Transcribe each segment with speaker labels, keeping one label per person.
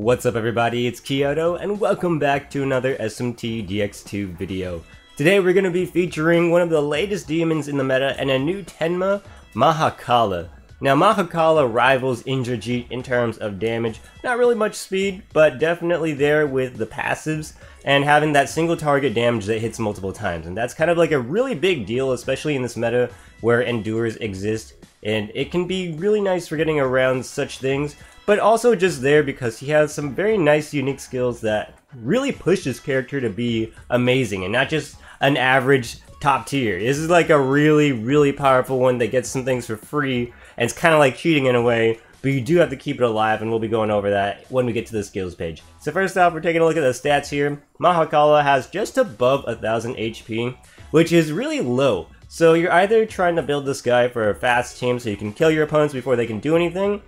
Speaker 1: What's up everybody, it's Kiyodo and welcome back to another SMT Dx2 video. Today we're going to be featuring one of the latest demons in the meta and a new Tenma, Mahakala. Now Mahakala rivals Indrajit in terms of damage, not really much speed, but definitely there with the passives and having that single target damage that hits multiple times. And that's kind of like a really big deal, especially in this meta where endures exist, and it can be really nice for getting around such things. But also just there because he has some very nice unique skills that really push his character to be amazing and not just an average top tier. This is like a really powerful one that gets some things for free, and it's kind of like cheating in a way, but you do have to keep it alive, and we'll be going over that when we get to the skills page. So first off, we're taking a look at the stats here. Mahakala has just above 1000 HP, which is really low. So you're either trying to build this guy for a fast team so you can kill your opponents before they can do anything,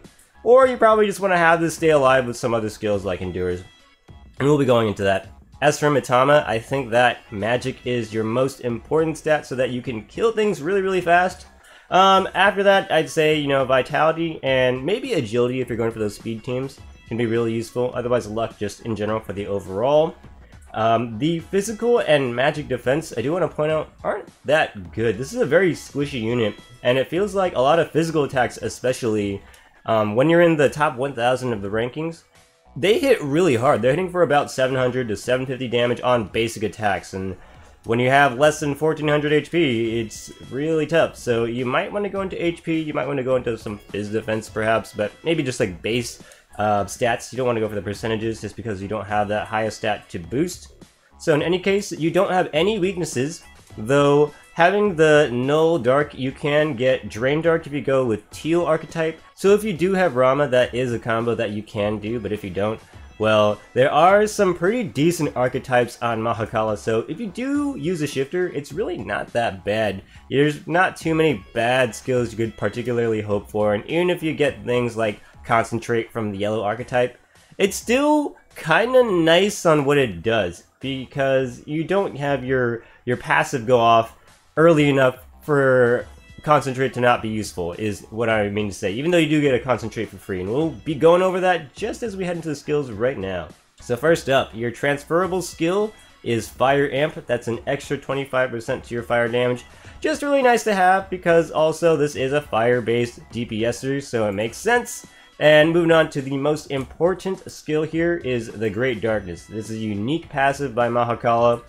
Speaker 1: or you probably just want to have this stay alive with some other skills like Endures. And we'll be going into that. As for Mitama, I think that magic is your most important stat so that you can kill things really fast. After that, I'd say, Vitality and maybe Agility if you're going for those speed teams can be really useful. Otherwise, luck just in general for the overall. The physical and magic defense, I do want to point out, aren't that good. This is a very squishy unit, and it feels like a lot of physical attacks, especially when you're in the top 1000 of the rankings, they hit really hard. They're hitting for about 700 to 750 damage on basic attacks, and when you have less than 1400 HP, it's really tough. So you might want to go into HP, you might want to go into some phys defense perhaps, but maybe just like base stats. You don't want to go for the percentages just because you don't have that highest stat to boost. So in any case, you don't have any weaknesses, though having the Null Dark, you can get Drain Dark if you go with Teal archetype. So if you do have Rama, that is a combo that you can do, but if you don't, well, there are some pretty decent archetypes on Mahakala, so if you do use a shifter, it's really not that bad. There's not too many bad skills you could particularly hope for, and even if you get things like Concentrate from the yellow archetype, it's still kinda nice on what it does, because you don't have your passive go off early enough for Concentrate to not be useful, is what I mean to say, even though you do get a Concentrate for free, and we'll be going over that just as we head into the skills right now. So first up, your transferable skill is Fire Amp. That's an extra 25% to your fire damage. Just really nice to have, because also this is a fire-based DPSer, so it makes sense. And moving on to the most important skill here is the Great Darkness. This is a unique passive by Mahakala.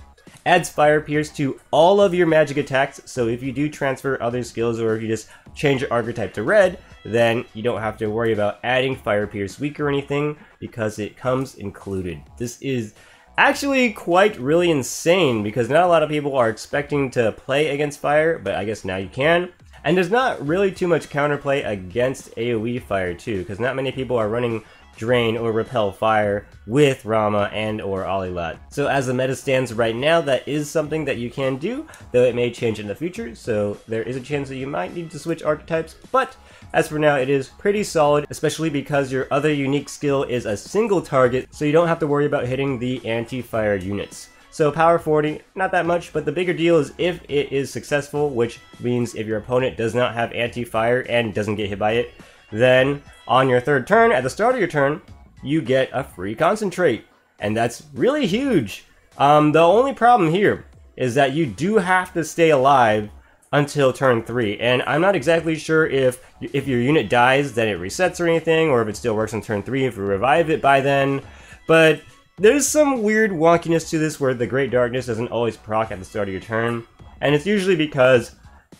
Speaker 1: Adds Fire Pierce to all of your magic attacks, so if you do transfer other skills or if you just change your archetype to red, then you don't have to worry about adding Fire Pierce weak or anything, because it comes included. This is actually quite really insane, because not a lot of people are expecting to play against fire, but I guess now you can. And there's not really too much counterplay against AoE fire too, because not many people are running Drain or Repel Fire with Rama and or Alilat. So as the meta stands right now, that is something that you can do, though it may change in the future, so there is a chance that you might need to switch archetypes, but as for now it is pretty solid, especially because your other unique skill is a single target, so you don't have to worry about hitting the anti-fire units. So power 40, not that much, but the bigger deal is if it is successful, which means if your opponent does not have anti-fire and doesn't get hit by it, then on your third turn, at the start of your turn, you get a free Concentrate. And that's really huge. The only problem here is that you do have to stay alive until turn 3. And I'm not exactly sure if your unit dies, then it resets or anything, or if it still works on turn 3 if you revive it by then. But there's some weird wonkiness to this where the Great Darkness doesn't always proc at the start of your turn. And it's usually because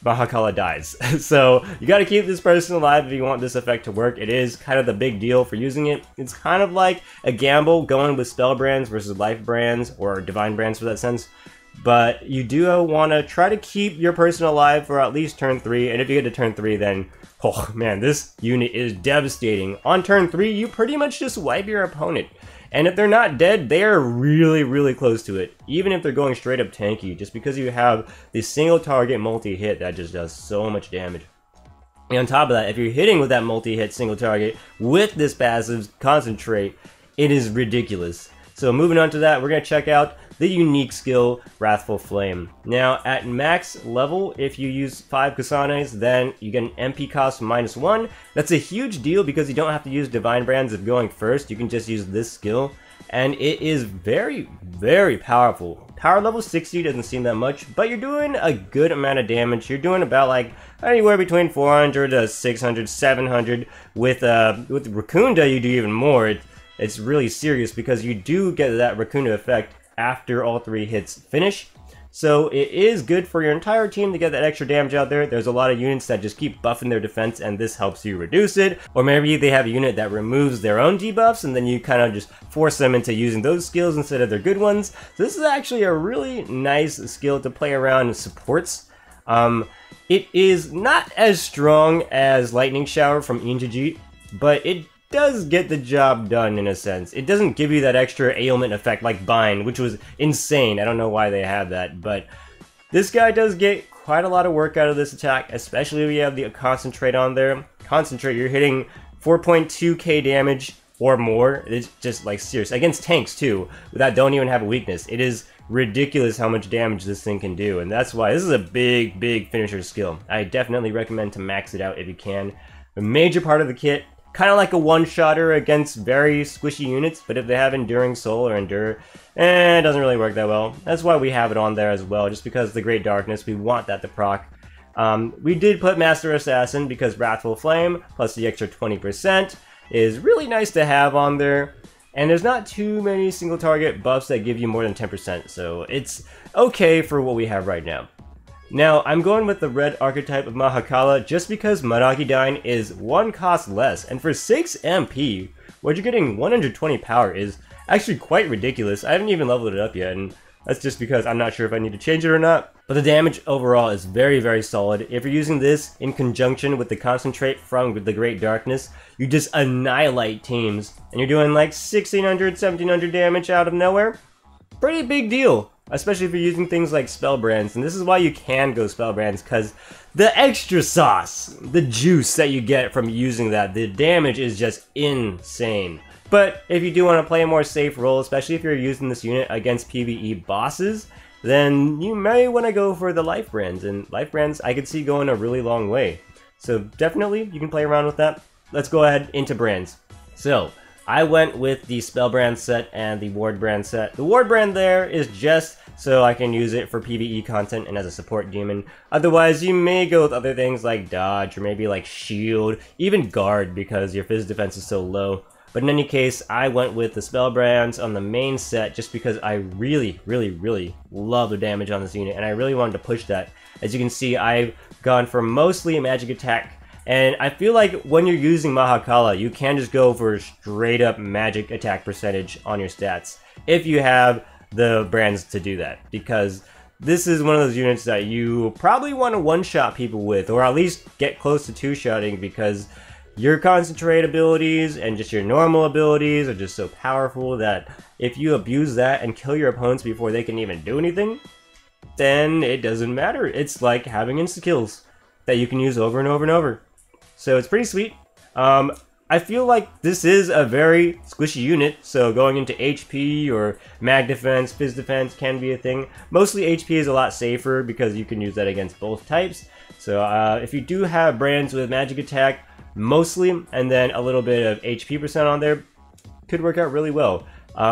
Speaker 1: Mahakala dies. So you gotta keep this person alive if you want this effect to work. It is kind of the big deal for using it. It's kind of like a gamble going with spell brands versus life brands, or divine brands for that sense. But you do want to try to keep your person alive for at least turn 3, and if you get to turn 3, then, oh man, this unit is devastating. On turn 3, you pretty much just wipe your opponent. And if they're not dead, they are really close to it. Even if they're going straight up tanky, just because you have the single target multi-hit that just does so much damage. And on top of that, if you're hitting with that multi-hit single target with this passive Concentrate, it is ridiculous. So moving on to that, we're going to check out the unique skill, Wrathful Flame. Now, at max level, if you use 5 Kusanes, then you get an MP cost -1. That's a huge deal because you don't have to use Divine Brands if going first. You can just use this skill, and it is very, very powerful. Power level 60 doesn't seem that much, but you're doing a good amount of damage. You're doing about like anywhere between 400 to 600, 700. With Raccoonda, you do even more. It's really serious because you do get that Raccoonda effect after all 3 hits finish. So it is good for your entire team to get that extra damage out there. There's a lot of units that just keep buffing their defense and this helps you reduce it. Or maybe they have a unit that removes their own debuffs and then you kind of just force them into using those skills instead of their good ones. So this is actually a really nice skill to play around supports. It is not as strong as Lightning Shower from Injiji, but it does get the job done in a sense. It doesn't give you that extra ailment effect like Bind, which was insane. I don't know why they had that, but this guy does get quite a lot of work out of this attack, especially if you have the Concentrate on there. Concentrate, you're hitting 4.2k damage or more. It's just like serious. Against tanks too, that don't even have a weakness. It is ridiculous how much damage this thing can do, and that's why this is a big, big finisher skill. I definitely recommend to max it out if you can. A major part of the kit, kind of like a one-shotter against very squishy units, but if they have Enduring Soul or Endure, it doesn't really work that well. That's why we have it on there as well, just because the Great Darkness, we want that to proc. We did put Master Assassin because Wrathful Flame, plus the extra 20%, is really nice to have on there. And there's not too many single target buffs that give you more than 10%, so it's okay for what we have right now. Now, I'm going with the red archetype of Mahakala just because Marakidyne is 1 cost less, and for 6 MP, what you're getting 120 power is actually quite ridiculous. I haven't even leveled it up yet, and that's just because I'm not sure if I need to change it or not. But the damage overall is very, very solid. If you're using this in conjunction with the Concentrate from the Great Darkness, you just annihilate teams, and you're doing like 1600, 1700 damage out of nowhere. Pretty big deal. Especially if you're using things like spell brands, and this is why you can go spell brands, because the extra sauce, the juice that you get from using that, the damage is just insane. But if you do want to play a more safe role, especially if you're using this unit against PvE bosses, then you may want to go for the life brands, and life brands I could see going a really long way. So definitely you can play around with that. Let's go ahead into brands. So I went with the Spell Brand set and the Ward Brand set. The Ward Brand there is just so I can use it for PvE content and as a support demon. Otherwise, you may go with other things like Dodge or maybe like Shield, even Guard because your Phys defense is so low. But in any case, I went with the Spell Brands on the main set just because I really, really, really love the damage on this unit and I really wanted to push that. As you can see, I've gone for mostly a magic attack. And I feel like when you're using Mahakala, you can just go for straight up magic attack percentage on your stats if you have the brands to do that, because this is one of those units that you probably want to one-shot people with, or at least get close to two-shotting, because your Concentrate abilities and just your normal abilities are just so powerful that if you abuse that and kill your opponents before they can even do anything, then it doesn't matter. It's like having insta-kills that you can use over and over and over. So it's pretty sweet. I feel like this is a very squishy unit, so going into HP or mag defense, phys defense can be a thing. Mostly HP is a lot safer because you can use that against both types. So if you do have brands with magic attack, mostly, and then a little bit of HP percent on there, could work out really well.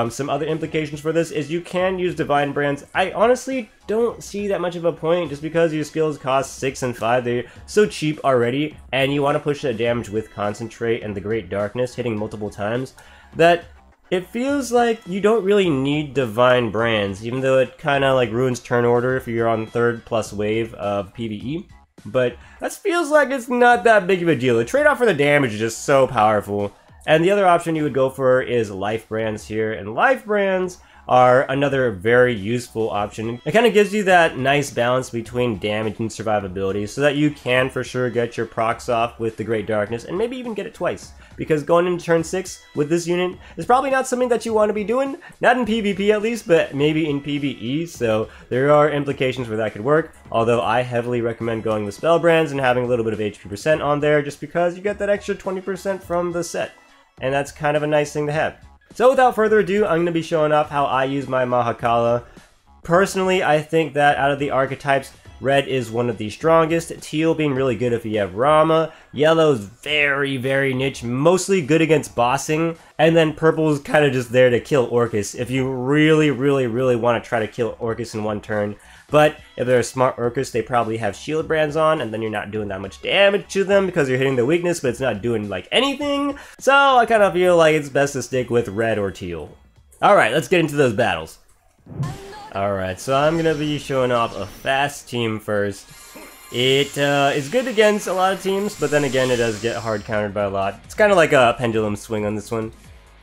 Speaker 1: Some other implications for this is you can use Divine Brands. I honestly don't see that much of a point just because your skills cost 6 and 5. They're so cheap already, and you want to push that damage with Concentrate and the Great Darkness hitting multiple times, that it feels like you don't really need Divine Brands, even though it kind of like ruins turn order if you're on 3rd plus wave of PvE. But that feels like it's not that big of a deal. The trade-off for the damage is just so powerful. And the other option you would go for is Life Brands here, and Life Brands are another very useful option. It kind of gives you that nice balance between damage and survivability so that you can for sure get your procs off with the Great Darkness and maybe even get it twice. Because going into turn 6 with this unit is probably not something that you want to be doing, not in PvP at least, but maybe in PvE, so there are implications where that could work. Although I heavily recommend going with Spell Brands and having a little bit of HP percent on there just because you get that extra 20% from the set. And that's kind of a nice thing to have. So without further ado, I'm going to be showing off how I use my Mahakala. Personally, I think that out of the archetypes, red is one of the strongest, teal being really good if you have Rama, yellow is very, very niche, mostly good against bossing, and then purple is kind of just there to kill Orcus if you really, really, really want to try to kill Orcus in one turn. But if they're a smart Orcus, they probably have shield brands on, and then you're not doing that much damage to them because you're hitting the weakness, but it's not doing like anything. So I kind of feel like it's best to stick with red or teal. Alright, let's get into those battles. Alright, so I'm gonna be showing off a fast team first. It is good against a lot of teams, but then again, it does get hard countered by a lot. It's kind of like a pendulum swing on this one.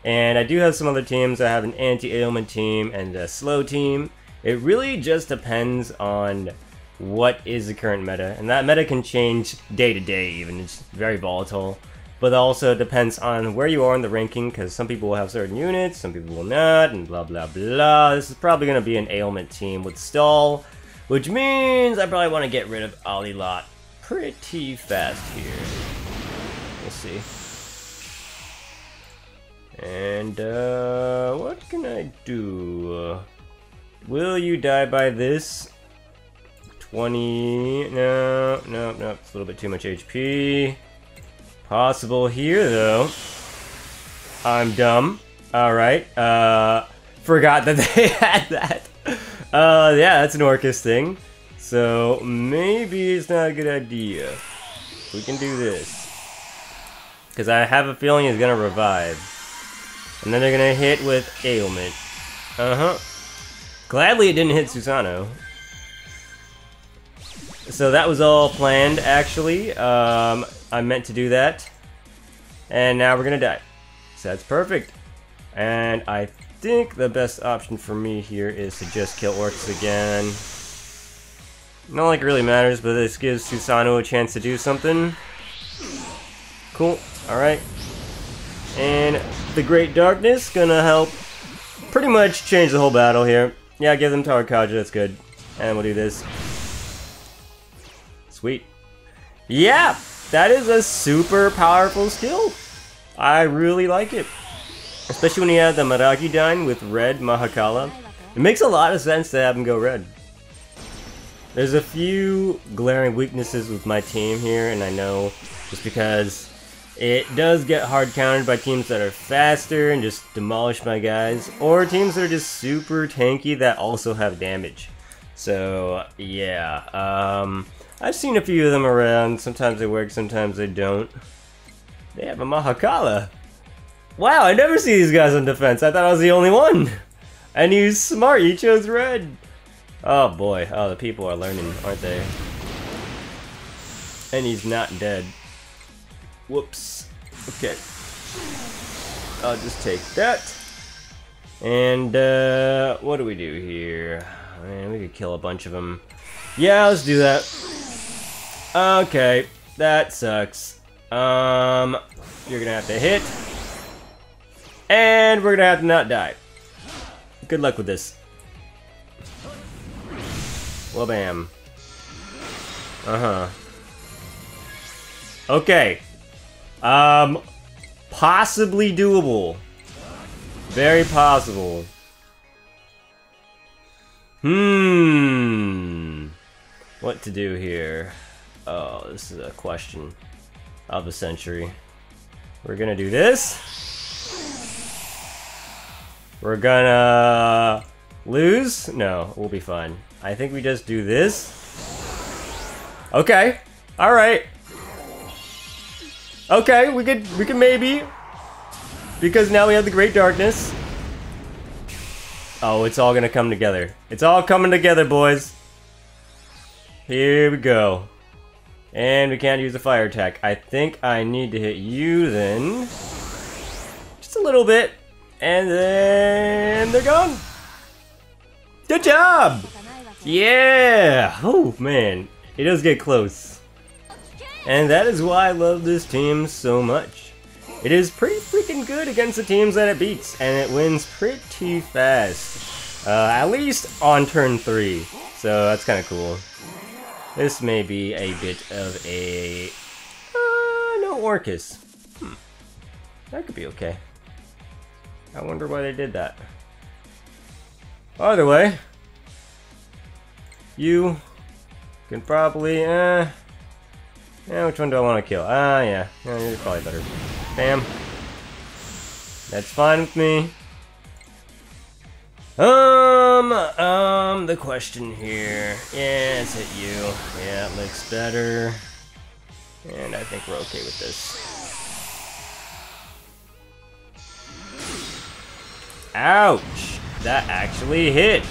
Speaker 1: And I do have some other teams. I have an anti-ailment team and a slow team. It really just depends on what is the current meta, and that meta can change day to day even. It's very volatile. But also it depends on where you are in the ranking, because some people will have certain units, some people will not, and blah blah blah. This is probably going to be an ailment team with stall, which means I probably want to get rid of Alilot pretty fast here. We'll see. And what can I do? Will you die by this? 20... No, it's a little bit too much HP. Possible here, though. I'm dumb. Alright, forgot that they had that. Yeah, that's an Orcus thing. So, maybe it's not a good idea. We can do this. Because I have a feeling he's gonna revive. And then they're gonna hit with ailment. Gladly it didn't hit Susano. So that was all planned, actually. I meant to do that. And now we're gonna die. So that's perfect. And I think the best option for me here is to just kill Orcus again. Not like it really matters, but this gives Susano a chance to do something. Cool, alright. And the Great Darkness gonna help pretty much change the whole battle here. Yeah, give them Tower Kaja, that's good. And we'll do this. Sweet. Yeah! That is a super powerful skill. I really like it. Especially when you have the Maragidyne with red Mahakala. It makes a lot of sense to have him go red. There's a few glaring weaknesses with my team here, and I know just because it does get hard countered by teams that are faster and just demolish my guys, or teams that are just super tanky that also have damage. So yeah, I've seen a few of them around. Sometimes they work, sometimes they don't. They have a Mahakala. Wow, I never see these guys on defense. I thought I was the only one. And he's smart, he chose red. Oh boy, oh the people are learning, aren't they? And he's not dead. Whoops. Okay. I'll just take that. And, what do we do here? Man, we could kill a bunch of them. Yeah, let's do that. Okay. That sucks. You're gonna have to hit. And we're gonna have to not die. Good luck with this. Well, bam. Okay. Possibly doable. Very possible. What to do here? Oh, this is a question of the century. We're gonna do this. We're gonna lose? No, we'll be fine. I think we just do this. Okay. Alright. Okay, we could maybe. Because now we have the Great Darkness. Oh, it's all gonna come together. It's all coming together, boys. Here we go. And we can't use the fire attack. I think I need to hit you then. Just a little bit. And then they're gone. Good job! Yeah! Oh, man. It does get close. And that is why I love this team so much. It is pretty freaking good against the teams that it beats, and it wins pretty fast. At least on turn 3. So that's kind of cool. This may be a bit of a... no Orcus. That could be okay. I wonder why they did that. Either way, you can probably, yeah, which one do I want to kill? Yeah, you're probably better. Bam. That's fine with me. The question here. Yeah, let's hit you. Yeah, it looks better. And I think we're okay with this. Ouch! That actually hit!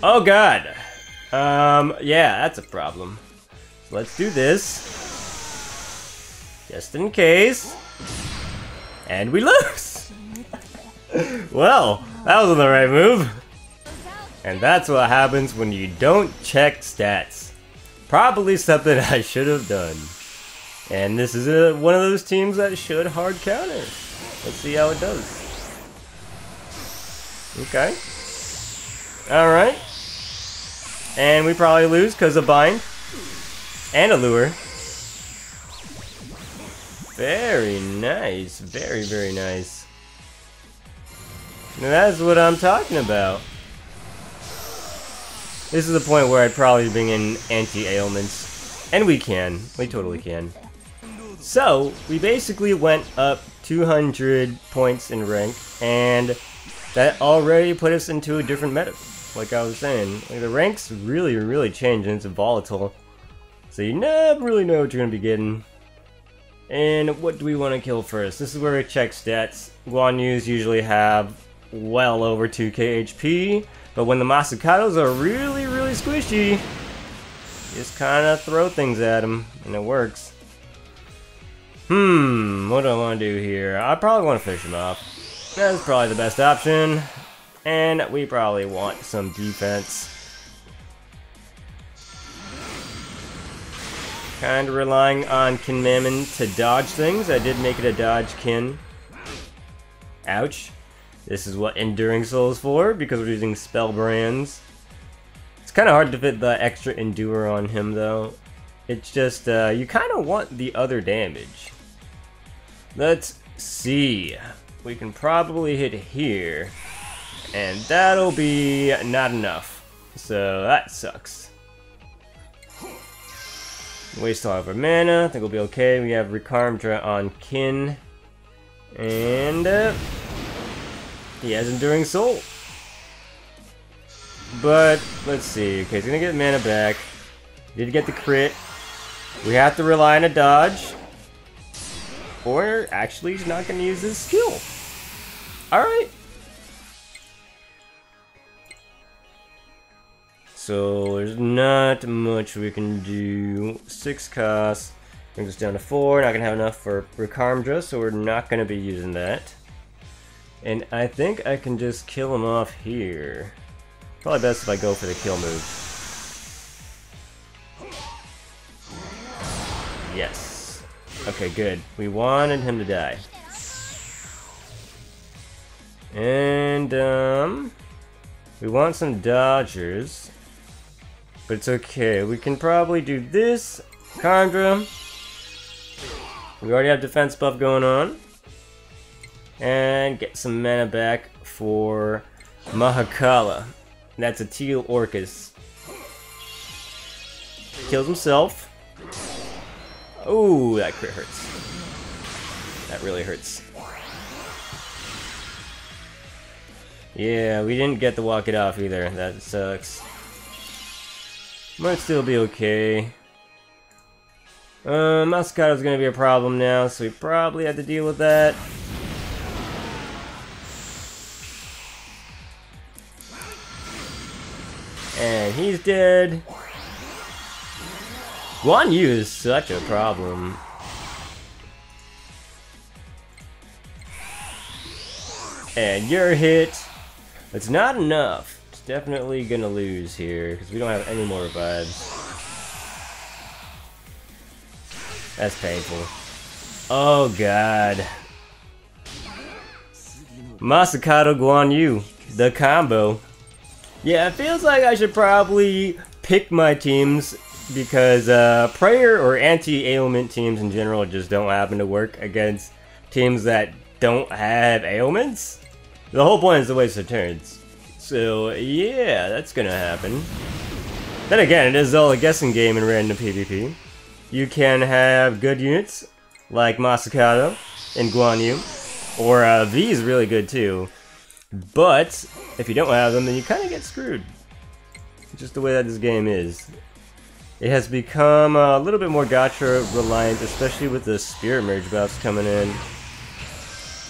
Speaker 1: Oh god! Yeah, that's a problem. So let's do this. Just in case. And we lose! Well, that wasn't the right move. And that's what happens when you don't check stats. Probably something I should have done. And this is one of those teams that should hard counter. Let's see how it does. Okay. Alright. And we probably lose because of bind. And a lure. Very nice. Very, very nice. Now that's what I'm talking about. This is the point where I'd probably bring in anti-ailments. And we can. We totally can. So, we basically went up 200 points in rank, and that already put us into a different meta. Like I was saying, like the ranks really, really change, and it's volatile. So you never really know what you're going to be getting. And what do we want to kill first? This is where we check stats. Guan Yus usually have well over 2k HP, but when the Mahakalas are really, really squishy, you just kind of throw things at them, and it works. What do I want to do here? I probably want to fish him off. That's probably the best option. And we probably want some defense. Kind of relying on Kin Mammon to dodge things. I did make it a dodge Kin. Ouch. This is what Enduring Soul is for, because we're using spell brands. It's kind of hard to fit the extra Endure on him, though. It's just, you kind of want the other damage. Let's see. We can probably hit here. And that'll be not enough. So that sucks. Waste all of our mana. I think we'll be okay. We have Rekarmdra on Kin. And he has Enduring Soul. But let's see. Okay, he's gonna get mana back. Did get the crit. We have to rely on a dodge. Or actually he's not gonna use his skill. Alright. So there's not much we can do. 6 cost. Brings us down to 4. Not gonna have enough for Rekarmdra, so we're not gonna be using that. And I think I can just kill him off here. Probably best if I go for the kill move. Yes. Okay, good. We wanted him to die. And, we want some dodgers. But it's okay. We can probably do this. Rekarmdra. We already have defense buff going on. And get some mana back for Mahakala. That's a Teal Orcus. Kills himself. Oh, that crit hurts. That really hurts. Yeah, we didn't get to walk it off either. That sucks. Might still be okay. Mahakala's gonna be a problem now, so we probably have to deal with that. And he's dead. Guan Yu is such a problem. And you're hit. It's not enough. It's definitely gonna lose here because we don't have any more revives. That's painful. Oh god. Masakato Guan Yu, the combo. Yeah, it feels like I should probably pick my teams because prayer or anti-ailment teams in general just don't happen to work against teams that don't have ailments? The whole point is to waste their turns. So yeah, that's gonna happen. Then again, it is all a guessing game in random PvP. You can have good units, like Mahakala and Guan Yu, or V is really good too. But if you don't have them, then you kind of get screwed. Just the way that this game is. It has become a little bit more gacha reliant, especially with the spirit merge buffs coming in.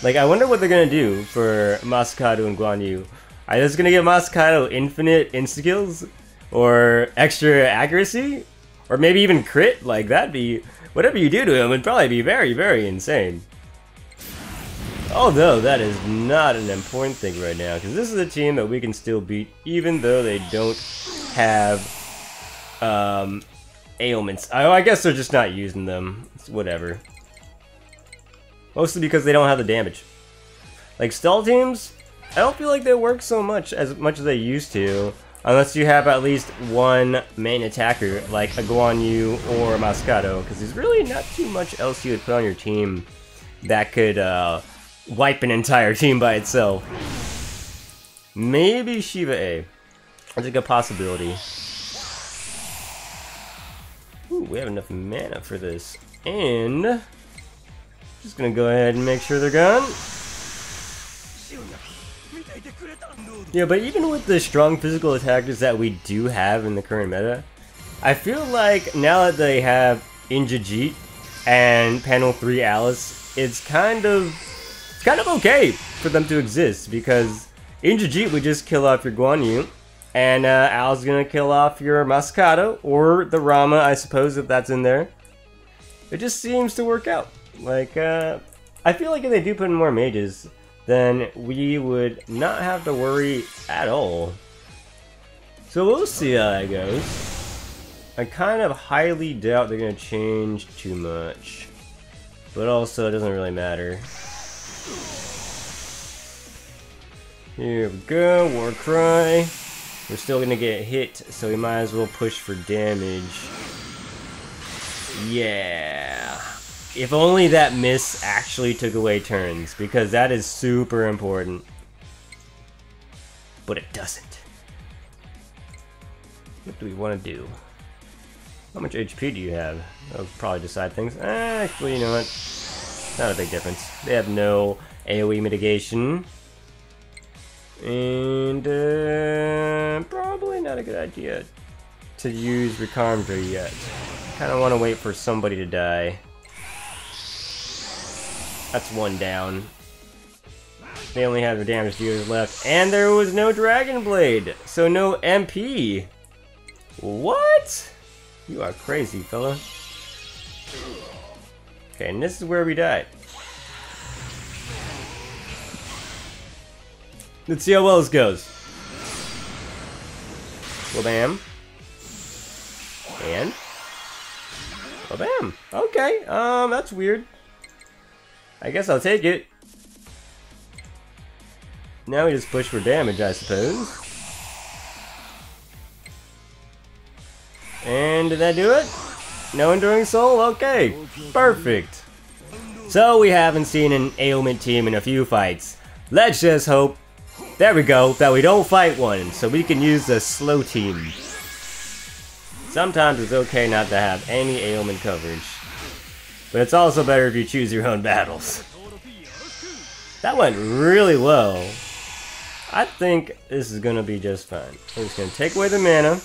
Speaker 1: Like, I wonder what they're gonna do for Mahakala and Guan Yu. Are they just gonna give Mahakala infinite insta-kills? Or extra accuracy? Or maybe even crit? Like, that'd be... Whatever you do to him would probably be very, very insane. Although, that is not an important thing right now, because this is a team that we can still beat, even though they don't have ailments. I guess they're just not using them. It's whatever. Mostly because they don't have the damage. Like, stall teams, I don't feel like they work so much as they used to, unless you have at least one main attacker, like a Guan Yu or Mahakala, because there's really not too much else you would put on your team that could wipe an entire team by itself. Maybe Shiva A. That's like a possibility. Ooh, we have enough mana for this. And just gonna go ahead and make sure they're gone. Yeah, but even with the strong physical attackers that we do have in the current meta, I feel like now that they have Injajit and Panel 3 Alice, it's kind of okay for them to exist, because Injajit would just kill off your Guan Yu, and Alice is gonna kill off your Mahakala, or the Rama, I suppose, if that's in there. It just seems to work out. Like, I feel like if they do put in more mages, then we would not have to worry at all. So we'll see how that goes. I kind of highly doubt they're going to change too much. But also, it doesn't really matter. Here we go, Warcry. We're still going to get hit, so we might as well push for damage. Yeah. If only that miss actually took away turns, because that is super important. But it doesn't. What do we want to do? How much HP do you have? That'll probably decide things. Actually, you know what? Not a big difference. They have no AoE mitigation. And probably not a good idea to use Recomdra yet. Kind of want to wait for somebody to die. That's one down. They only have the damage dealers left, and there was no Dragon Blade, so no MP. What? You are crazy, fella. Okay, and this is where we died. Let's see how well this goes. Well, bam. And? Well, bam. Okay, that's weird. I guess I'll take it. Now we just push for damage, I suppose. And did that do it? No Enduring Soul? Okay, perfect. So we haven't seen an ailment team in a few fights. Let's just hope, there we go, that we don't fight one, so we can use the slow team. Sometimes it's okay not to have any ailment coverage. But it's also better if you choose your own battles. That went really well. I think this is gonna be just fine. We're just gonna take away the mana.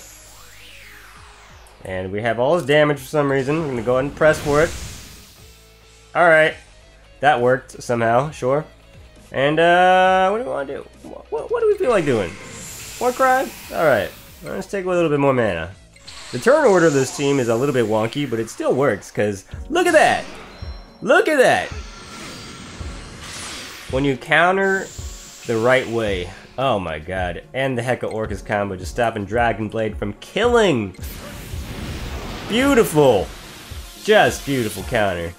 Speaker 1: And we have all this damage for some reason. We're gonna go ahead and press for it. Alright. That worked somehow, sure. And what do we want to do? What do we feel like doing? Warcry? Alright. Let's take away a little bit more mana. The turn order of this team is a little bit wonky, but it still works, because look at that! Look at that! When you counter the right way, oh my god, and the Heka Orcus combo just stopping Dragon Blade from killing! Beautiful! Just beautiful counter.